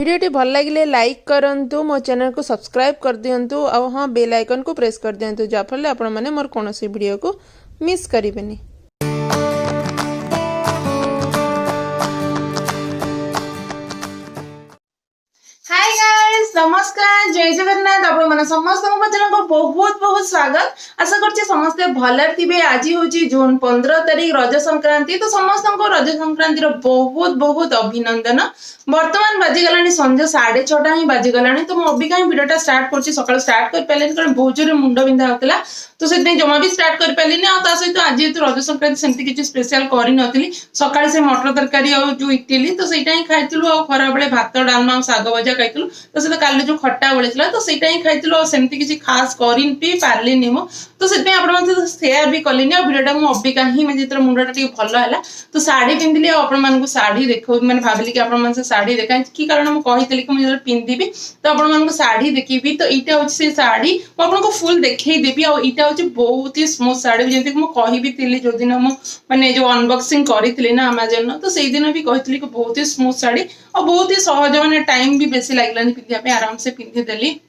वीडियोटी भल लगे लाइक करंतु मो चैनल को सब्सक्राइब कर दियंतु और हाँ बेल आइकन को प्रेस कर दियंतु जाफल आपण माने मोर कोनोसी वीडियो को मिस करिवेनी। हाय गाइस नमस्कार जय जगन्नाथ आपण माने समस्त चैनल को बहुत बहुत स्वागत। आशा करछे समस्त भलर थिबे। आज होची जून 15 तारिख रज संक्रांति। तो समस्त को रज संक्रांति रो बहुत बहुत अभिनंदन। वर्तमान बाजी गलानी संध्या 6:30 ही बाजी गलानी। तो मो अभी काई वीडियोटा स्टार्ट करछि सकाळ स्टार्ट कर पलेन कारण बहुत जोरे मुंड बिंधा होतला तो से जमा भी स्टार्ट कर पलेनी। आ ता सहित आज जेतु रज संक्रांति सेमति किछि स्पेशल करि नथिली। सकाळ से मटर तरकारी और जो इडली तो सेटा ही खाइतलु और खरा बेले भात डालमा साग भजा खाइतलु। तो से काली जो खट्टा बळितला तो सेटा ही खाइतलु और सेमति किछि खास करिन पी पारली निमो। तो सेते आपण मन शेयर भी कलिनी। और वीडियोटा मो अभी काहे में जेतर मुंडटा टी भलो हला तो साड़ी पिंदिली और आपण मन को साड़ी देखो माने भाबिली कि आपण मन से साड़ी देखा कि कारण मु कहितली कि मु जेतर पिंदिबी तो आपण मन को साड़ी देखिबी। तो इटा होछि से साड़ी मु आपण को फुल देखै देबी। और इटा होछि बहुत ही स्मूथ साड़ी जेंति कि मु कहिबी तिली जो दिन मु माने जो अनबॉक्सिंग करितली ना अमेज़न तो सेही दिन भी कहितली कि बहुत ही स्मूथ साड़ी और बहुत ही सहज माने टाइम भी बेसी लागलानी पिंदिया पे आराम से पिंदि देली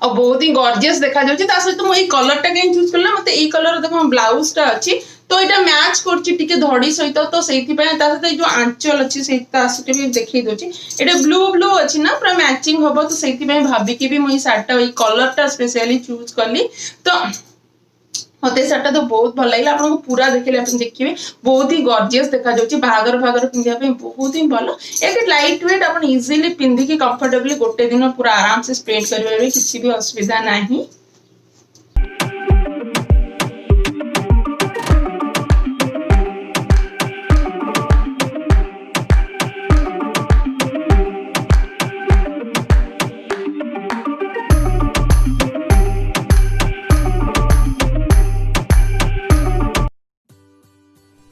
और बहुत ही गॉर्जियस देखा जाउछि। ता सहित मु ई कलर टा के चूज करला मते ई कलर देखो ब्लाउज टा अछि तो एटा मैच करछि टिके धड़ी सहित। तो सेही पय ता सहित जो आंचल अछि सेही ता सहित भी देखै दोछि एटा ब्लू ब्लू अछि ना पूरा मैचिंग होबो। तो सेही पय भाबी कि भी मु ई साड़ी टा ई कलर टा स्पेशली चूज करली। तो मते साटा तो बहुत भल लागला। आपन को पूरा देखले आपन देखिबे बहुत ही गॉर्जियस देखा जाउछि। बाहागर भागर पिंदिया पे बहुत ही भलो एक लाइट वेट आपन इजीली पिंदी के कंफर्टेबली गोटे दिन पूरा आराम से स्प्रेड करबे किछि भी असुविधा नाही।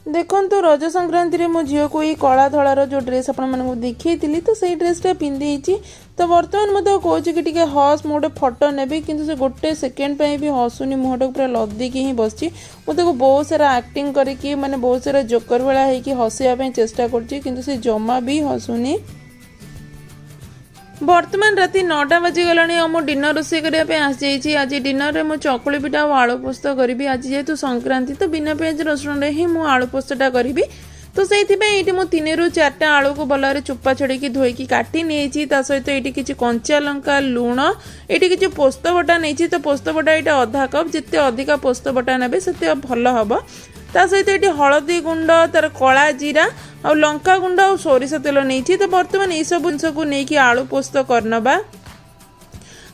देखो तो रज संक्रांति रे मो झील को ये कला धଳାର जो ड्रेस आपण मानक देखैतिली तो सेही ड्रेसटा पिंधेछि। तो वर्तमान मते कहूछि कि टिके हस मोटे फोटो नेबी किंतु से गोटे सेकेंड पे भी हसुनी मुहटा पूरा लदी की ही बसछि। मते को बहुत सारा एक्टिंग करिकि माने बहुत सारा जोकर वाला है कि हसिया पे चेष्टा करछि किंतु से जमा भी हसुनी। वर्तमान राति 9टा बजी गलानी और मो डिनर रोषे करबा पे आस जाइछि। आज डिनर रे मो चकुली पिठा और आलू पोस्त करिवि। आज जेतु संक्रांति तो बिना प्याज रसुन रे ही मो आलू पोस्तटा करिवि। तो सेति पे एटी मो 3 ରୁ 4टा आलू को बलारे चुप्पा छड़ी की धोई की काटी नेछि। ता सहित एटी किछि कंचा लंका लूण एटी किछि पोस्त बटा नेछि। तो पोस्त बटा एटा आधा कप जिते अधिका पोस्त बटा नेबे सेते भलो हबो। ता सहित एटी हळदी गुंड तार कला जीरा और लंका गुंड और सोरिष तेल नहीं। तो बर्तमान ये सब जिनस को लेकिन आलू पोस्त करनबा।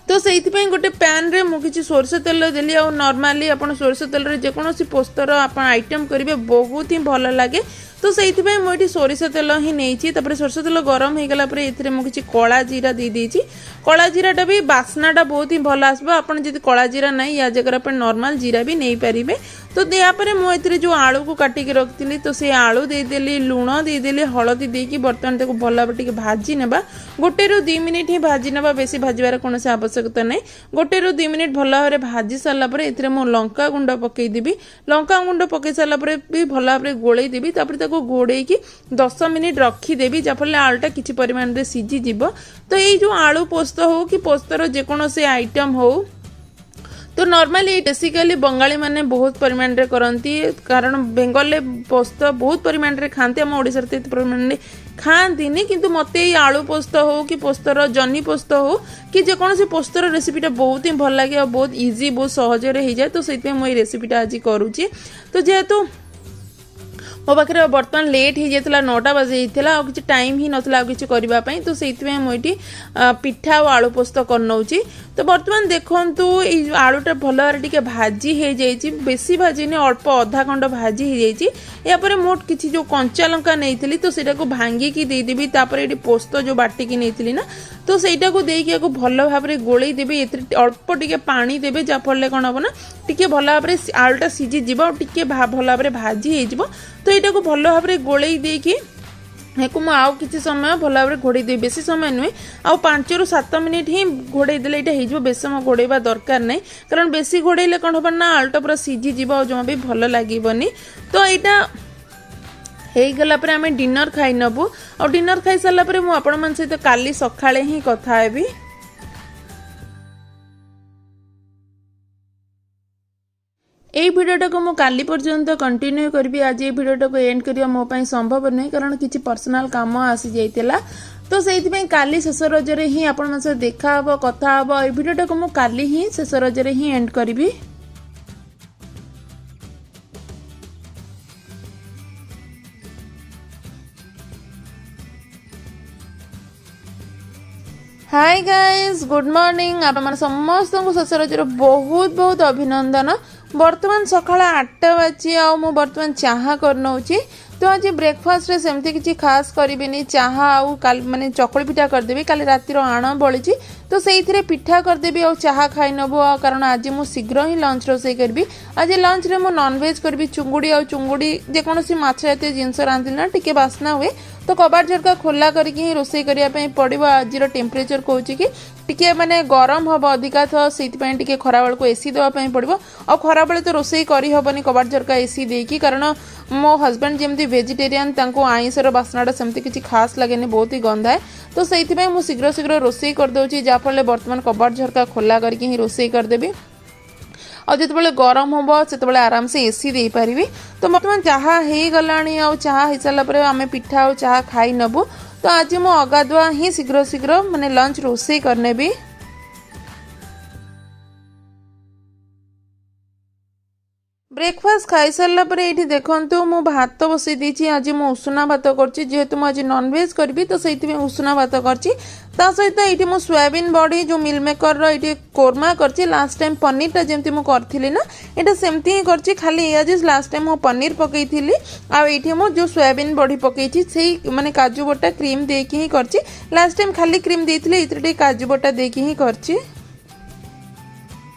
तो से गोटे पैन रे मु किछि सोरिष तेल देली और नॉर्मली आपण सोरिष तेल रे जे कोनोसी पोस्तर आपण आइटम करिवे बहुत ही भल लागे। तो से मुझे सोरिष तेल ही नहीं। सोरिष तेल गरम हो गला ये मुझे कला जीरा दे देछि। कला जीराटा भी बास्नाटा बहुत ही भल आसबो। आपण जदि कला जीरा नहीं या जगह पर नॉर्मल जीरा भी नहीं पारिबे। तो यापर मुझे जो आलू को काटिक रखी तो से आलू देदेली लुण देदेली हलदी देकी बर्तमान ताको भल भाव टिके भाजी नेबा। 1 ରୁ 2 मिनिट ही भाजी नेबा बेसी भाजबार कौन आवश्यकता नहीं। 1 ରୁ 2 मिनिट भल भाव भाजी सारा पर एथिरे मो लंका गुंड पकई देबी। लंका गुंड पकई सारा पर भी भल भाव गोळई देबी। तापर ताको घोड़े की 10 मिनिट रखीदेवी जहाँफल आलूटा किसी परिमाण में सीझी जीव। तो ये जो आलू पोस्त हो कि पोस्तर जेकोसी आइटम हो तो नॉर्मली बेसिकली बंगाली माने बहुत परिमाण रे करंती कारण बेंगल ले पोस्त बहुत परिमाण रे खांती। हम ओडिसा रे परिमाण रे खांतीनी किंतु मते ये आलू पोस्त हो कि पोस्तर जन्नी पोस्त हो कि जेकोसी पोस्तर रेसिपीटा बहुत ही भल लगे और बहुत इजी बहुत सहज रे हो जाए। तो सेति मैं रेसिपीटा आज करूची। तो जेहेतु मो पाखे बर्तमान लेट हो जाता 9टा बजे आ कि टाइम ही नाला कि करने तो से मुझे पिठा और आलू पोस्त करनौची। तो बर्तमान देखूँ ये आलूटा भल भाव भाजी हो जाइए बेसी भाजी नहीं अल्प अधा खंड भाजी हो जाइए। यापर मोट किसी जो कंचा लंका नहीं तो सेटा को भांगिकी देदेवी। तापर ये पोस्त जो बाटिकी नहीं ना तो सेटा को देकी भल भाव गोलई देवी। अल्प टिके पानी देवे जहाँफल कौन हम ना टिके भल भाव आलूटा सीझी जीव और टिके भल भाव भाजी हो। तो यहाँ को भल भाव गोलई देकी आउ किसी समय भल भाव घोड़े देवी। बेसी समय नुहे आ 5 ରୁ 7 मिनिट ही घोड़े देले ये बेस समय घोड़ेबा दरकार नहीं कारण बेसी घोड़े कौन हम ना आलूटा पूरा सीझी जीव और जमा भी भल लगे। तो यहाँ ହେଇଗଲା ପରେ ଆମେ ଡିନର ଖାଇ ନେବୁ ଆଉ ଡିନର ଖାଇ ସାରିଲା ପରେ ମୁଁ ଆପଣମାନଙ୍କ ସହିତ କାଲି ସକାଳେ ହିଁ କଥା ହେବି। এই ভিডিওটাকে ମୁଁ କାଲି ପର୍ଯ୍ୟନ୍ତ କଣ୍ଟିନ୍ୟୁ କରିବି। ଆଜି এই ଭିଡ଼ିଓଟାକୁ ଏଣ୍ଡ କରିବା ମୋ ପାଇଁ ସମ୍ଭବ ନୁହେଁ କାରଣ କିଛି ପର୍ସନାଲ କାମ ଆସିଯାଇଥିଲା। ତ ସେଇଥିପାଇଁ କାଲି ଶେଷ ରଜରେ ହିଁ ଆପଣଙ୍କ ସହିତ ଦେଖା ହେବ କଥା ହେବ। এই ଭିଡ଼ିଓଟାକୁ ମୁଁ କାଲି ହିଁ ଶେଷ ରଜରେ ହିଁ ଏଣ୍ଡ କରିବି। हाय गाइस गुड मॉर्निंग आप समस्त को शेष रजर बहुत बहुत अभिनंदन। बर्तमान सकाळ 8टा बाजी आ मु बर्तमान चाहा करनौची। तो आज ब्रेकफास्ट रे सेमती किछि खास करिबिनी चाहा आउ काल माने चकुली पिठा कर देबी। काली राती रो आण बळिची तो सेइथिरे पिठा कर देबी आ चाहा खाइ नबो कारण आज मु शीघ्र ही लंच रोसई करबी। आज लंच रे मु नॉन वेज करबी चुंगुडी आ चुंगुडी जे कोनोसी माछ जातीय जिंस रांधि ना टिके बासना हुए तो कबाड़ झरका खोला करके ही रोसई करिया पई पड़िबो। आज रो टेम्परेचर कहूची कि टिके माने गरम हबो अधिका तो सेति पई टिके खरा बेल को एसी देवा पई पड़िबो आ खरा बेले तो रोसई करी हबनी कबाड़ झरका एसी देकी कारण मो हस्बैंड जेमती वेजिटेरियन तांको आइंसर बासनाटा सेमती किछि खास लागेनी बहुत ही गंधाए। तो सेति पई मु शीघ्र शीघ्र रोसई कर दोची जा फले वर्तमान कबाड़ झरका खोला करके ही रोसई कर देबी और जिते गरम हम से आराम से एसी दे पारि। तो बर्तमान चाहा हो गलानी आ चाहा हो सारापर आम पिठा और चाहा खाई नबू। तो आज मु अगाधुआ ही शीघ्र शीघ्र माने लंच रोसई करनेबी। ब्रेकफास्ट खाई सारा पर ये देखु मु भात बसई देछि। आज मु उषुना भात करछि जेहेतु मु आज नॉन वेज करबी तो सेति में उषुना भात करछि। ता सहित ये मु सोयाबीन बड़ी जो मिल मेकर रो ये कोरमा करछि। लास्ट टाइम पनीर टा जेमती मु करथिली ना एटा सेमती ही करछि खाली आज लास्ट टाइम मु पनीर पकईथिली आ एठी मु जो सोयाबीन बड़ी पकईछि सेही माने काजू बटा क्रीम देकी ही करछि। लास्ट टाइम खाली क्रीम देथिले इतरे काजू बटा देकी ही करछि।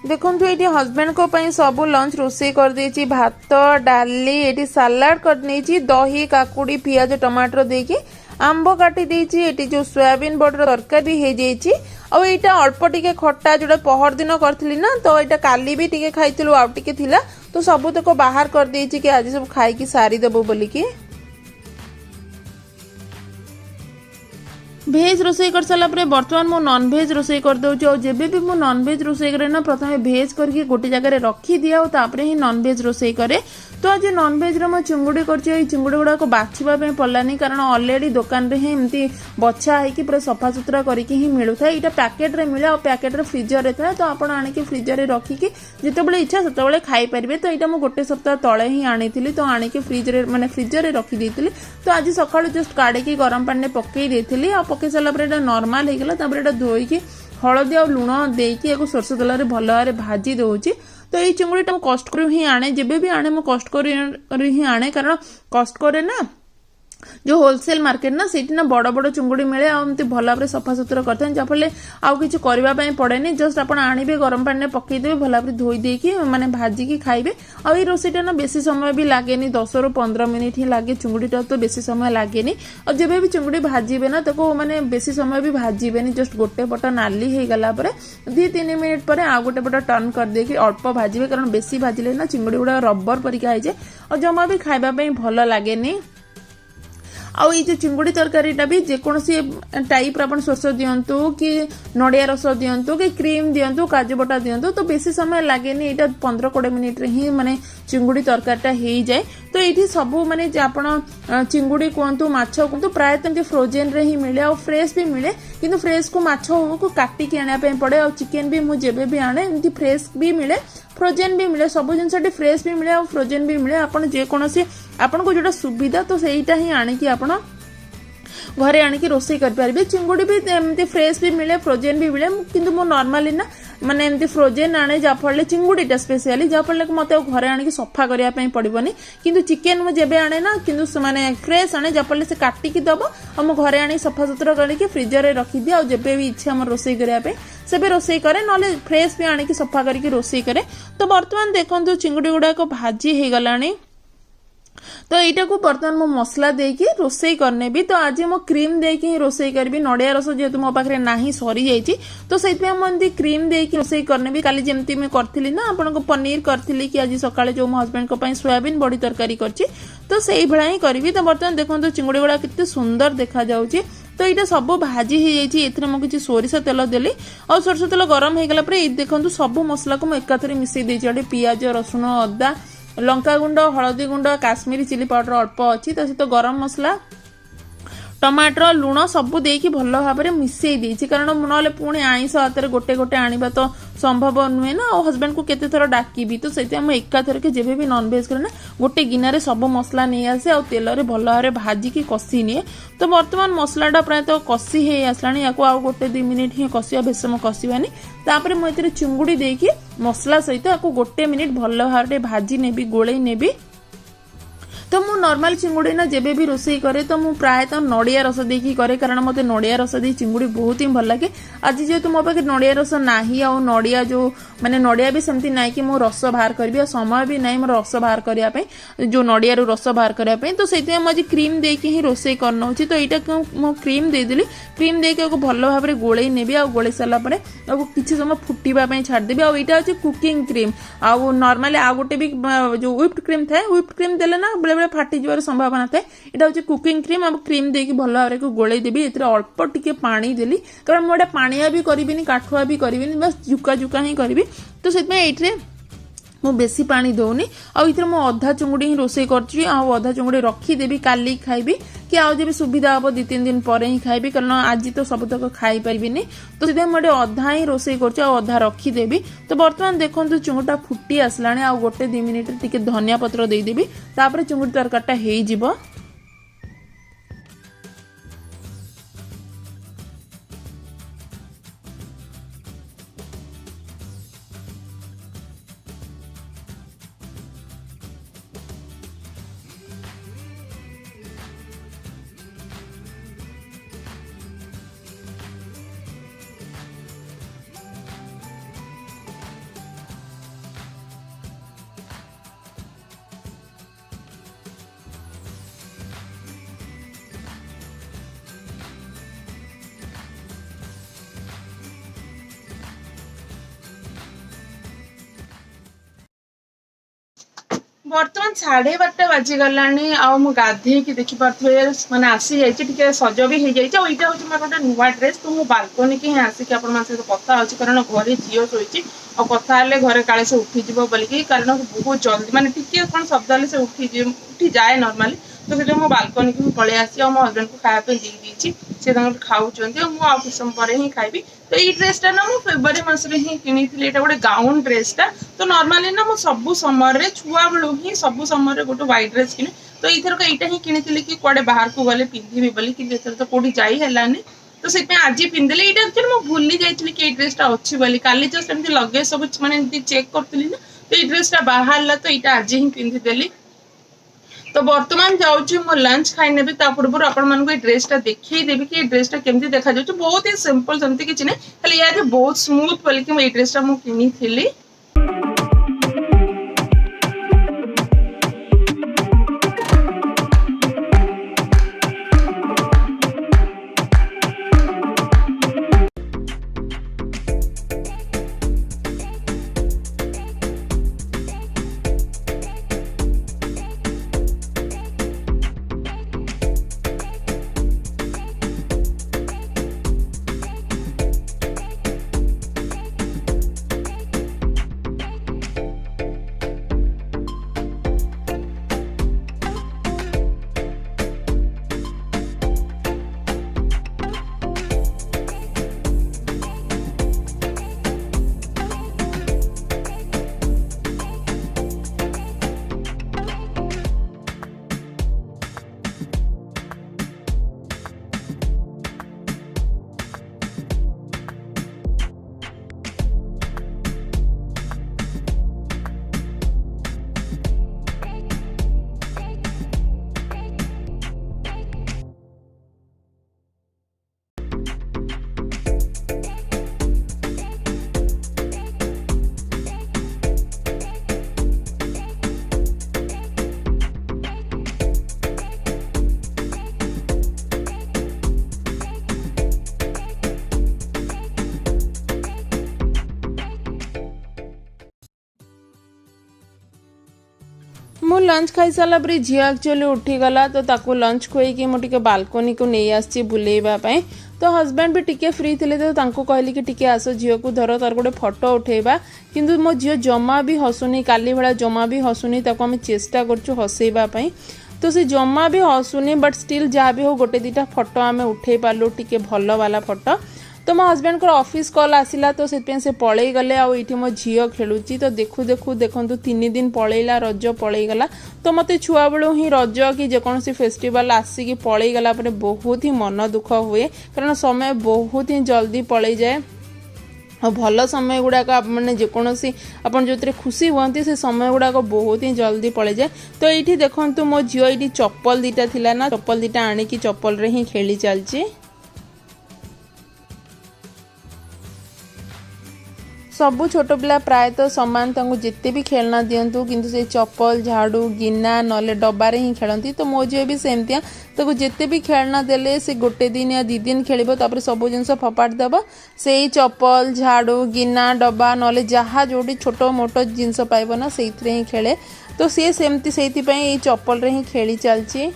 देखो ये हस्बैंड को पई सब लंच रोसई कर देछि भात डाली ये सालाड कर देछि दही काकुड़ी पियाज टमाटर देकी आंब काटी देछि। ये जो सोयाबीन बड़र तरकारी हो जाइछि और एटा अल्प टिके खट्टा जोड़ा पहर दिन करथिली ना तो एटा काली भी टिके खाइथिलु आउ टिके थिला तो सब तक बाहर कर देछि कि आज सब खाई की सारी देबो बोली की। भेज रोसई कर सारा पर बर्तमान मु नॉन भेज रोसई कर दउछि और जेबे भी मु नॉन भेज रोसई करे ना प्रथमे भेज करके गोटे जगह रे रखी दिया और तापरे ही नॉन भेज रोसई करे। तो आज नॉन भेज रे मु चिंगुडी करछि। ए चिंगुडी गुडा को बाछिबा पे पल्लानी कारण ऑलरेडी दुकान रे ही एमती बछा है कि पूरा सफा सुतरा करके ही मिलु था। एटा पैकेट रे मिले और पैकेट रे फ्रीजर रे था तो आपण आनी के फ्रीजर रे रखी कि जते बेले इच्छा सेते बेले खाई परिबे। तो एटा मु गोटे सप्ताह तळे ही आनीथिली तो आनी के फ्रीज रे माने फ्रीजर रे रखी देथिली। तो आज सकाळु जस्ट काढे की गरम पानी ने पकई देथिली आ पकई साला पर एटा नॉर्मल हे गेला तापर एटा धोई की हळदी और लूण देकी एको सरसो तेल रे भल भारे भाजी दउची। तो ये चिंगुड़ीटा मु कष्ट कर ही आने जेबे भी आने मु कष्ट कर ही आने कारण कष्ट करे ना जो होलसेल मार्केट ना सेठी ना बड़ बड़ चिंगुड़ी मिले आमती भल भाव सफा सुतरा करते जहाँफल आउ कि करने पड़ेनि जस्ट आप आने गरम पानी में पकईदेवे भल भाव धोई देकी माने भाजिकी खाइबे। आ ये रोसईटा ना बेसी समय भी लगे 10 ରୁ 15 मिनिट ही लगे चिंगुड़ीटा तो बेसी समय लगे। और जब भी चिंगुड़ी भाजिबे ना ताको माने बेसी समय भी भाजिबेनि जस्ट गोटे पट नाली हो गला 2-3 मिनिट पर आ गोटे पट टर्न कर देकी अल्प भाजिबे कारण बेसी भाजिले ना चिंगुड़ी गुड़ा रबर परिका हो जाए और जमा भी खाइबा पई भल लागेनि। आउ ये जो चिंगुड़ी तरकारीटा भी जेकोसी टाइप आप सोर्स दिंतु कि नड़िया रस दिंतु कि क्रीम दिंतु काजू बटा दिंतु तो बेसी समय लगे यहाँ 15-20 मिनिट ही माने चिंगुड़ी तरकारीटा हो जाए। तो ये सब माने आप चिंगुड़ी कहतु माछ कहतु प्रायतः फ्रोजेन रे ही मिले और फ्रेश भी मिले किंतु फ्रेश को माछ को काटिकी आने पड़े और चिकेन भी मुझे भी आने एमती फ्रेश भी मिले फ्रोजेन भी मिले सब जिन फ्रेश भी मिले और फ्रोजेन भी मिले आप जेकोसी आपन को जोटा सुविधा तो सहीटा ही आनिकी आपण घरे आनिकी रोसई कर पारिबे। चिंगुड़ी भी एमती फ्रेश भी मिले फ्रोजेन भी मिले किंतु मो नॉर्मली ना माने एमती फ्रोजेन आने जाफले चिंगुड़ीटा स्पेशली जाफले मत घरे आनिकी सफा करिया पई पड़िबोनी किंतु चिकेन मु जेबे आने ना किंतु माने फ्रेश आने जाफले से काटिकी दबो और मो घरे आनी सफा सुतरा करके फ्रीजर रे रखी दिया और जेबे भी इच्छा हमर रोसई करिया पई सेबे रोसई करे नले फ्रेश भी आनिकी सफा करके रोसई करे। तो वर्तमान देखंतु चिंगुड़ी गुडा को भाजी हे गलानी तो यहाँ को बर्तमान मो मसला देकी रोसई करने भी तो आज मो क्रीम देकी ही रोसई करबी नड़िया रस जेहेतु मो पाखे नाही सरी जाइए तो से मुझे क्रीम देकी रोसई करने भी काली जमती मैं करी ना आपन पनीर करी कि आज सकाଳେ जो मो हस्बैंड को सोयाबीन बड़ी तरकारी करची तो से भाया ही करी तो बर्तमान देखो चिंगुड़ी गुड़ा केते सुंदर देखा जाउची तो यहाँ सब भाजी हो जाइए मुझे सोरिष तेल देली और सोरिष तेल गरम हो गला देखो सब मसला को मुझे एकाथरे मिसई देती पियाज रसुण अदा लंका गुंड हलदी गुंड काश्मीरी चिली पाउडर अल्प अच्छी तो सहित गरम मसला टमाटर लुण सबू देकी भल भाव में मिसई देछि कारण ना पुणी आईस हाथ में गोटे गोटे आनिबा तो संभव नुहे ना और हस्बैंड को केते थर डाकिबी तो से एकाथर के जेबे भी नॉनवेज करे ना गोटे गिनारे सब मसला नहीं आसे और तेल रे भल भाव भाजी की कषि निए तो बर्तमान मसलाटा प्राय तो कषि हो आसलानी या आउ गोटे 2 मिनिट ही कषिया बेस समय कषिबानी तापर मुझे चिंगुड़ी देकी मसला सहित या गोटे मिनिट भल भाव में भाजी नेबी गोलई नेबी तो मु नॉर्मल चिंगुड़ी ना जेबे भी रोसई करे तो मु प्राय तो नड़िया रस देकी करे कारण मते नड़िया रस दे चिंगुड़ी बहुत ही भल लगे आज जेहेतु मो पाखे नड़िया रस नाही आ नड़िया जो माने नड़िया भी सेमती नाइ कि मो रस बाहर करबी समय भी नाइ मोर रस बाहर करिया पे जो नड़िया रो रस बाहर करिया पे तो सेति मु आज क्रीम देकी ही रोसई करनौची तो एटा मो क्रीम दे देली क्रीम देके भल भाव में गोलई नेबी आ गोलई सारा परे किछि समय फुटिबा पे छाड़ देबी आ एटा होची कुकिंग क्रीम आ नॉर्मली आ गोटे भी जो व्हिप्ड क्रीम थाए व्हिप्ड क्रीम देले ना बेले बेले फाटी जवार संभावना थाए एटा होची कुकिंग क्रीम अब क्रीम देकी भल भाव में गोलई देबी एथिरे अल्प टिके पानी देली कारण मोटा पानिया भी करिबिनी काठुआ भी करिबिनी बस जुका जुका ही करिबी तो सेति में एथिरे मु बेसी पानी दौनी आउ मो अधा चुंगुड़ी ही रोसई करछि आउ अधा चुंगुड़ी रखीदेवी काली खाइबी कि आउ जब सुविधा हम 2-3 दिन पर ही खाइबी कारण आज तो सबतक खाई पारिबिनी तो से मुझे अधा ही रोसई करछि आउ अधा रखीदेवी तो बर्तमान देखो चुंगुटा फुटी आसलानी आउ गोटे 2 मिनिट टिके धनिया पत्र देदेवी तापर चुंगुड़ी तरकारीटा हेई जिवो। बर्तमान 12:30 बाजीगला आउ गाधे कि देखी पारे मैंने आसी जाइए सज भी हो जाइए और यहाँ हूँ मोर गोटे नुआ ड्रेस तो मुझे बालकनी की हाँ आसिक सहित कथा अच्छी कारण घरे झील शोची और कथा घरे काले से उठीज बोलिकी कारण बहुत जल्दी माने टिके कौन शब्द हेल्ले से उठी जाए नॉर्मली तो से मो बालकनी की पलि आसी और मो हस्बैंड को खाया देती से खाऊँ और कुछ समय पर ही खाइबी तो ये ड्रेसटा ना मुझे फेब्रुआरी मसरे ही किनी गोटे गाउन ड्रेसटा तो नॉर्मली ना मुझे सब समय छुआ बेलू ही सब समय गोटे व्हाइट ड्रेस किने तो इथर यहाँ ही किनी कि कड़े बाहर को गले पिंधि बोली कि तो कौटी जाइलानी तो से आज पिंधे ये एक्चुअली मुझे भूली जाइए कि ड्रेसटा अच्छी बोली काली जस्ट एमती लगे सब मैंने चेक करी ना तो ये ड्रेसटा बाहर तो यहाँ आज ही पिंधिदेली तो बर्तमान जाऊँ मो लंच खाई नेबी पूर्व आपण ड्रेसटा देखी कि ड्रेसटा केमती देखा जाउछ बहुत ही सिंपल सेमती किछि नै खाली या बहुत स्मूथ बोली कि ये ड्रेसटा मु किनी थिली। ମୁଁ ଲଞ୍ଚ ଖାଇସାରିଲା ପରେ ଝିଅ ଆକ୍ଚୁଆଲି ଉଠିଗଲା ତ ତାକୁ ଲଞ୍ଚ ଖୁଆଇକି ମୁଁ ଟିକେ ବାଲକୋନିକୁ ନେଇ ଆସିଛି ବୁଲେଇବା ପାଇଁ। तो हजबैंड भी टिके फ्री थे तो तांको कहली कि टिके आस झील को धर तार गोटे फोटो उठेबा किंतु मो झील जमा भी हसुनी काली भाया जमा भी हसुनी ताको आम चेष्टा करछु हसैबा पई तो से जमा भी हसुनी बट स्टिल जहाँ भी हो गोटे दीटा फोटो आम उठे पार्लु टिके भल वाला फोटो। तो मो हजबैंड को ऑफिस कॉल आसिला तो से पलई गले आईटी मो झील खेलुची तो देखु देखु देखु 3 दिन पलैला रज पलैगला। तो मत छुआ बेलू ही रज कि जेकोसी फेस्टिवल आसिकी पलैगला बहुत ही मन दुख हुए कारण समय बहुत ही जल्दी पलै जाए और भल समय गुड़ाक मैंने जेकोसी आपन जो खुशी हुआ से समय गुड़ाक बहुत ही जल्दी पलि जाए। तो ये देखो मो झील ये चप्पल दीटा थिला ना चप्पल दीटा आणिकी चप्पल रे ही खेली चलची। सबू छोट पिला प्रायतः सामान जिते भी खेलना दिंतु किंतु से चप्पल झाड़ू गिना नले डब्बार ही खेलती। तो मो झील भी सेमतिया तो जिते भी खेलना देले से गोटे दिन या 2 दिन खेल सब जिन फपाड़ दब से चप्पल झाड़ू गिना डब्बा नले जहाँ जोटी छोट मोट जिनस पाइब ना से ही खेले। तो सी सेमती से चप्पल रे ही खेली चलची।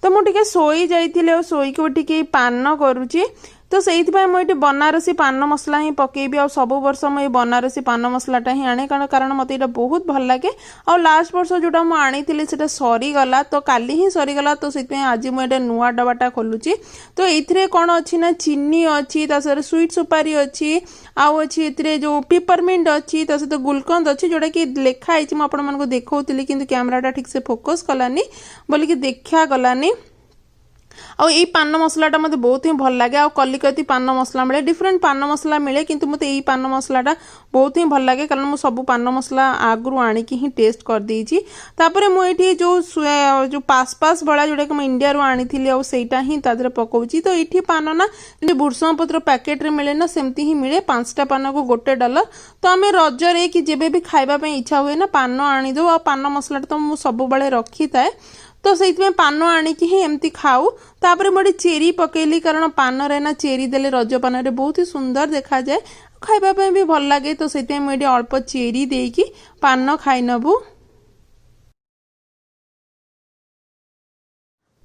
तो मुझे शोई जाइए शोईक टी पान करुच्ची तो से मुझे बनारसी पान मसला ही पकेबी आ सब वर्ष मुझे बनारसी पान मसलाटा ही आने कारण मत ये बहुत भल लगे। और लास्ट वर्ष जोटा मुझे से सरीगला तो काली ही सरीगला तो से आज मुझे नुआ डबाटा खोलुची। तो ये कौन अच्छी ना चीनी अच्छी स्वीट सुपारी अच्छी आउ अच्छी जो पिपरमिंट अच्छी सहित गुलकंद अच्छी जोटा कि लिखाई मुझे देखी कि कैमराटा ठीक से फोकस कलानी बोलिकी देखा गलानी। और ये पान मसलाटा मत बहुत ही भल लगे। आ कलिकती पान मसला मिले डिफरेंट पान मसला मिले किंतु मत ये पान मसलाटा बहुत ही भल लगे कारण मुझे सब पान मसला आगु आणिकी ही टेस्ट कर देइची। तापरे मु एठी जो पास पास बड़ा जोटा कि इंडिया रू आनी थी और सेटा ही तादरे पकाउची। तो ये पान ना भुर्संग पत्र पैकेट रे मिले ना सेमती ही मिले 5टा पान को $1। तो आम रजरे कि जेबे भी खाइबा पे इच्छा हुए ना पान आनी दो आ पान मसलाटा तो मुझे सब बड़े रखी थाए तो से पान आणिकी ही एमती खाऊ। तापर मुझे चेरी पकेली कारण पान रे ना चेरी देले रज पान रे बहुत ही सुंदर देखा जाए खाइबा भी भल लगे। तो से मुझे अल्प चेरी देकी पान खाई नबू।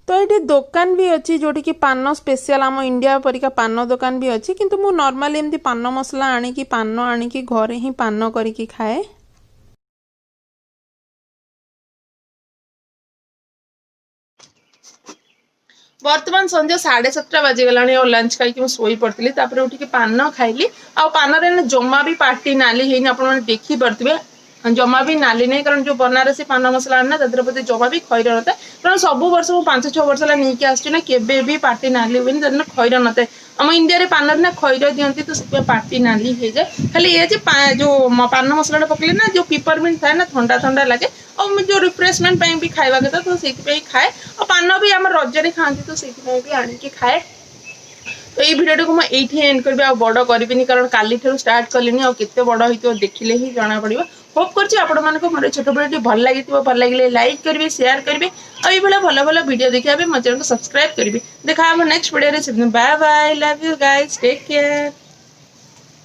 तो ये दुकान भी अच्छी जोटी कि पान स्पेशल आम इंडिया परिका पान दुकान भी अच्छी किंतु मु नॉर्मली एमती पान मसला आणिकी पान आणिकी घरे ही पान करिकी खाए। वर्तमान संध्या 7:30 बाजीगला और लंच खाई शोई पड़ी उठिक पान खाइली आ पान जमा भी पार्टी नाली है आप देखी पारे जमा भी नाली नहीं कारण जो बनारसी पान मसला आना बोधे जमा भी खैर न था कारण सब वर्ष मुझे 5-6 वर्ष नहीं आसना केबे भी पार्टी नाली हुए खैर न था। आम इंडिया पान ना खैर दिखती तो से पार्टी नाली हो जाए खाली ये जो पान मसला पकड़े ना जो पिपरमिंट थाए ना ठंडा ठंडा लगे और जो रिफ्रेशमेंट भी खावा कथा तो से खाए और पान भी आम रजरे खाती तो से भी आणिकी खाए। तो ये भिडियो को मुझे एंड करी आ बड़ करी कारण काली ठार स्टार्ट कलिनी आ केते बड़ होइतो देखिले ही जाना पड़िबो। होप करछि आपण मानको मोर छोट भिडियो भल लागिथिबो भल लागिले लाइक करिवे शेयर करिवे आ ए भला भल भल भिडियो देखिया बे मोर चैनल को सब्सक्राइब करिवे। देखा हम नेक्स्ट भिडियो रे। Bye bye love you guys take care.